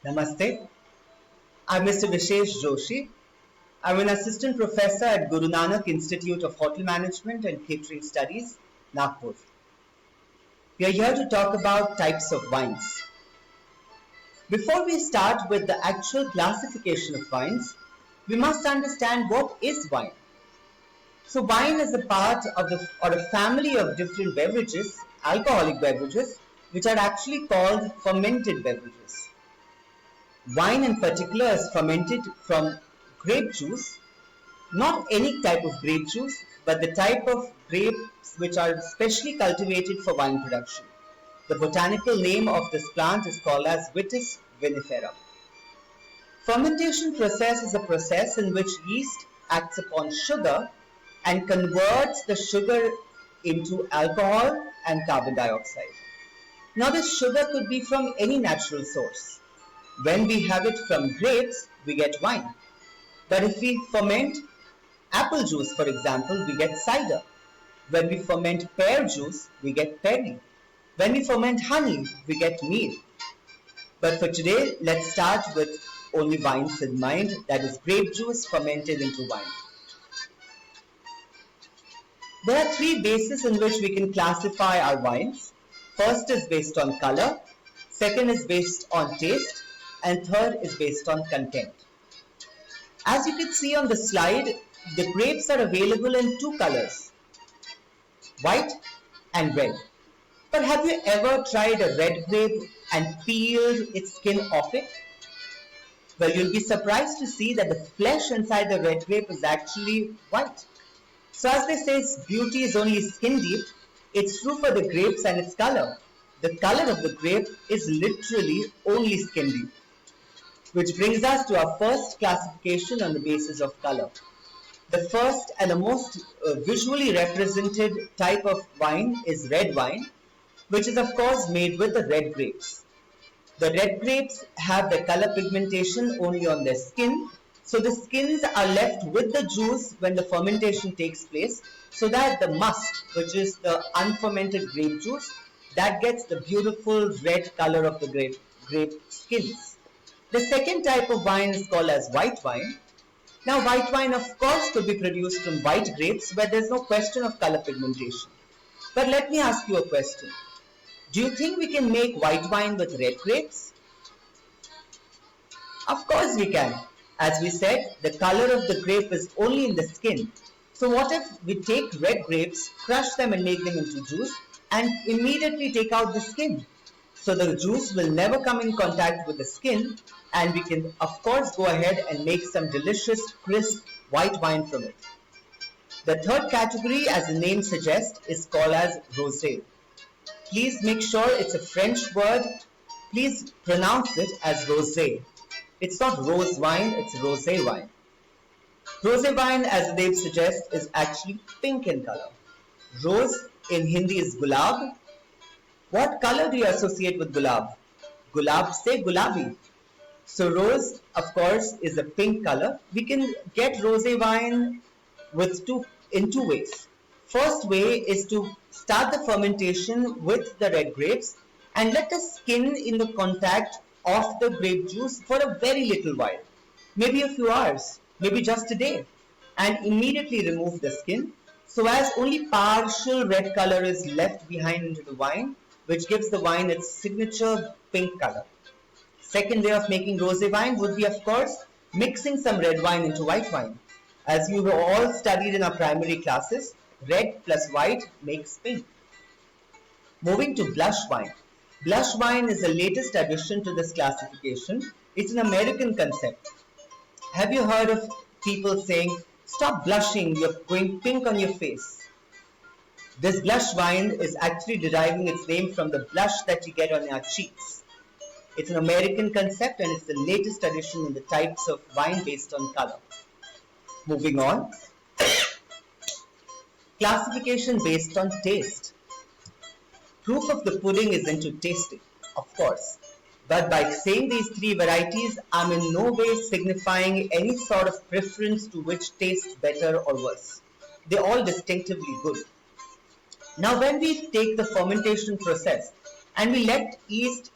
Namaste. I'm Mr. Vishesh Joshi. I'm an assistant professor at Guru Nanak Institute of Hotel Management and Catering Studies, Nagpur. We are here to talk about types of wines. Before we start with the actual classification of wines, we must understand what is wine. So wine is a part of a family of different beverages, alcoholic beverages, which are actually called fermented beverages. Wine in particular is fermented from grape juice, not any type of grape juice, but the type of grapes which are specially cultivated for wine production. The botanical name of this plant is called as Vitis vinifera. Fermentation process is a process in which yeast acts upon sugar and converts the sugar into alcohol and carbon dioxide. Now this sugar could be from any natural source. When we have it from grapes, we get wine. But if we ferment apple juice, for example, we get cider. When we ferment pear juice, we get perry. When we ferment honey, we get mead. But for today, let's start with only wines in mind, that is grape juice fermented into wine. There are three bases in which we can classify our wines. First is based on color, second is based on taste, and third is based on content. As you can see on the slide, the grapes are available in two colors, white and red. But have you ever tried a red grape and peeled its skin off it? Well, you'll be surprised to see that the flesh inside the red grape is actually white. So as they say, beauty is only skin deep, it's true for the grapes and its color. The color of the grape is literally only skin deep. Which brings us to our first classification on the basis of color. The first and the most visually represented type of wine is red wine, which is of course made with the red grapes. The red grapes have the color pigmentation only on their skin, so the skins are left with the juice when the fermentation takes place, so that the must, which is the unfermented grape juice, that gets the beautiful red color of the grape skins. The second type of wine is called as white wine. Now white wine of course could be produced from white grapes, but there's no question of color pigmentation. But let me ask you a question. Do you think we can make white wine with red grapes? Of course we can. As we said, the color of the grape is only in the skin. So what if we take red grapes, crush them and make them into juice and immediately take out the skin? So the juice will never come in contact with the skin, and we can of course go ahead and make some delicious crisp white wine from it. The third category, as the name suggests, is called as rosé. Please make sure it's a French word. Please pronounce it as rosé. It's not rose wine, it's rosé wine. Rosé wine, as the name suggests, is actually pink in color. Rose in Hindi is gulab. What color do you associate with gulab? Gulab se gulabi. So rose, of course, is a pink color. We can get rosé wine in two ways. First way is to start the fermentation with the red grapes and let the skin in the contact of the grape juice for a very little while. Maybe a few hours, maybe just a day, and immediately remove the skin so as only partial red color is left behind into the wine, which gives the wine its signature pink color. Second way of making rosé wine would be, of course, mixing some red wine into white wine. As you have all studied in our primary classes, red plus white makes pink. Moving to blush wine. Blush wine is the latest addition to this classification. It's an American concept. Have you heard of people saying, "Stop blushing, you're going pink on your face"? This blush wine is actually deriving its name from the blush that you get on your cheeks. It's an American concept and it's the latest addition in the types of wine based on color. Moving on. Classification based on taste. Proof of the pudding is into tasting, of course. But by saying these three varieties, I'm in no way signifying any sort of preference to which tastes better or worse. They're all distinctively good. Now when we take the fermentation process and we let yeast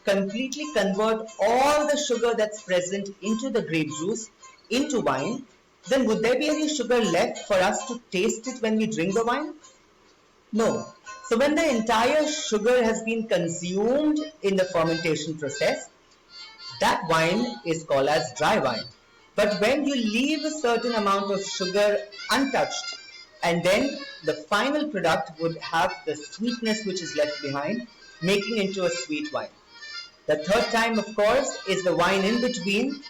completely convert all the sugar that's present into the grape juice into wine, then would there be any sugar left for us to taste it when we drink the wine? No. So when the entire sugar has been consumed in the fermentation process, that wine is called as dry wine. But when you leave a certain amount of sugar untouched, and then the final product would have the sweetness which is left behind, making into a sweet wine. The third time, of course, is the wine in between.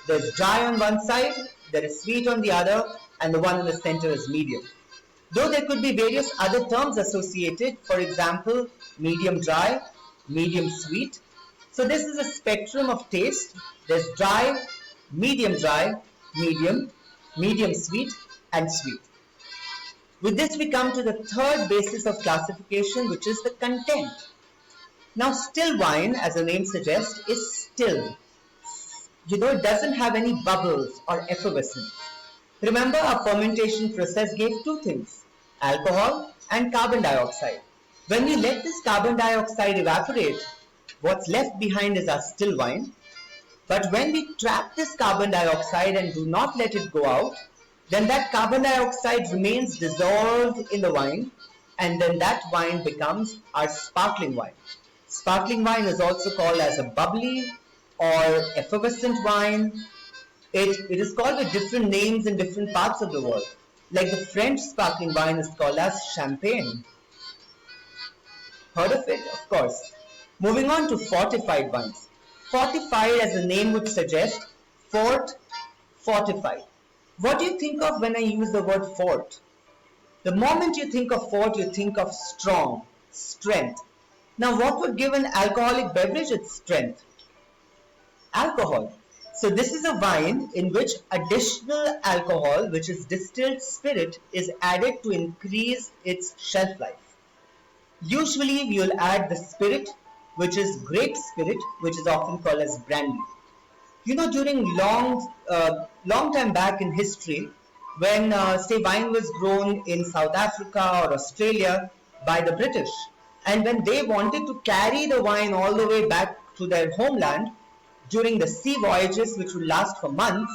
There's dry on one side, there is sweet on the other, and the one in the center is medium. Though there could be various other terms associated, for example, medium dry, medium sweet. So this is a spectrum of taste. There's dry, medium, medium sweet, and sweet. With this we come to the third basis of classification, which is the content. Now still wine, as the name suggests, is still. It doesn't have any bubbles or effervescence. Remember, our fermentation process gave two things, alcohol and carbon dioxide. When we let this carbon dioxide evaporate, what's left behind is our still wine. But when we trap this carbon dioxide and do not let it go out, then that carbon dioxide remains dissolved in the wine, and then that wine becomes our sparkling wine. Sparkling wine is also called as a bubbly or effervescent wine. It is called with different names in different parts of the world. Like the French sparkling wine is called as champagne. Heard of it? Of course. Moving on to fortified wines. Fortified, as the name would suggest, fort, fortified. What do you think of when I use the word fort? The moment you think of fort, you think of strong, strength. Now what would give an alcoholic beverage its strength? Alcohol. So this is a wine in which additional alcohol, which is distilled spirit, is added to increase its shelf life. Usually we will add the spirit, which is grape spirit, which is often called as brandy. During long time back in history, when say wine was grown in South Africa or Australia by the British, and when they wanted to carry the wine all the way back to their homeland, during the sea voyages which would last for months,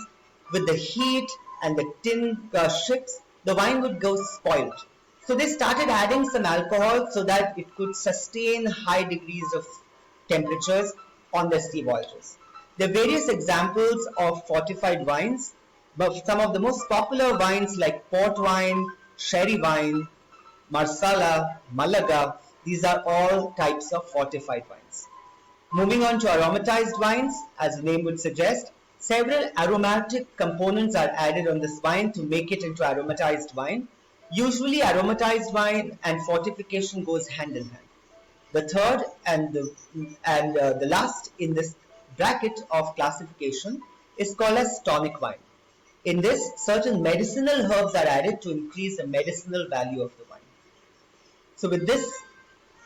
with the heat and the tin ships, the wine would go spoiled. So they started adding some alcohol so that it could sustain high degrees of temperatures on the sea voyages. There are various examples of fortified wines, but some of the most popular wines like port wine, sherry wine, marsala, malaga, these are all types of fortified wines. Moving on to aromatized wines, as the name would suggest, several aromatic components are added on this wine to make it into aromatized wine. Usually aromatized wine and fortification goes hand in hand. The third and the last in this bracket of classification is called as tonic wine. In this, certain medicinal herbs are added to increase the medicinal value of the wine. So with this,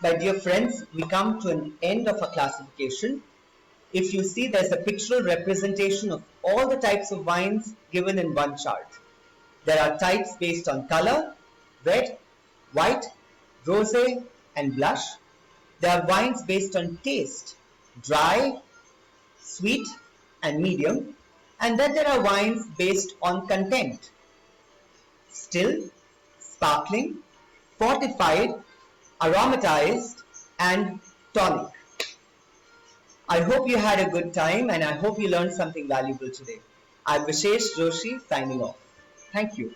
my dear friends, we come to an end of our classification. If you see, there's a pictorial representation of all the types of wines given in one chart. There are types based on color, red, white, rosé, and blush. There are wines based on taste, dry, sweet, and medium. And then there are wines based on content, still, sparkling, fortified, aromatized, and tonic. I hope you had a good time and I hope you learned something valuable today. I'm Vishesh Joshi signing off. Thank you.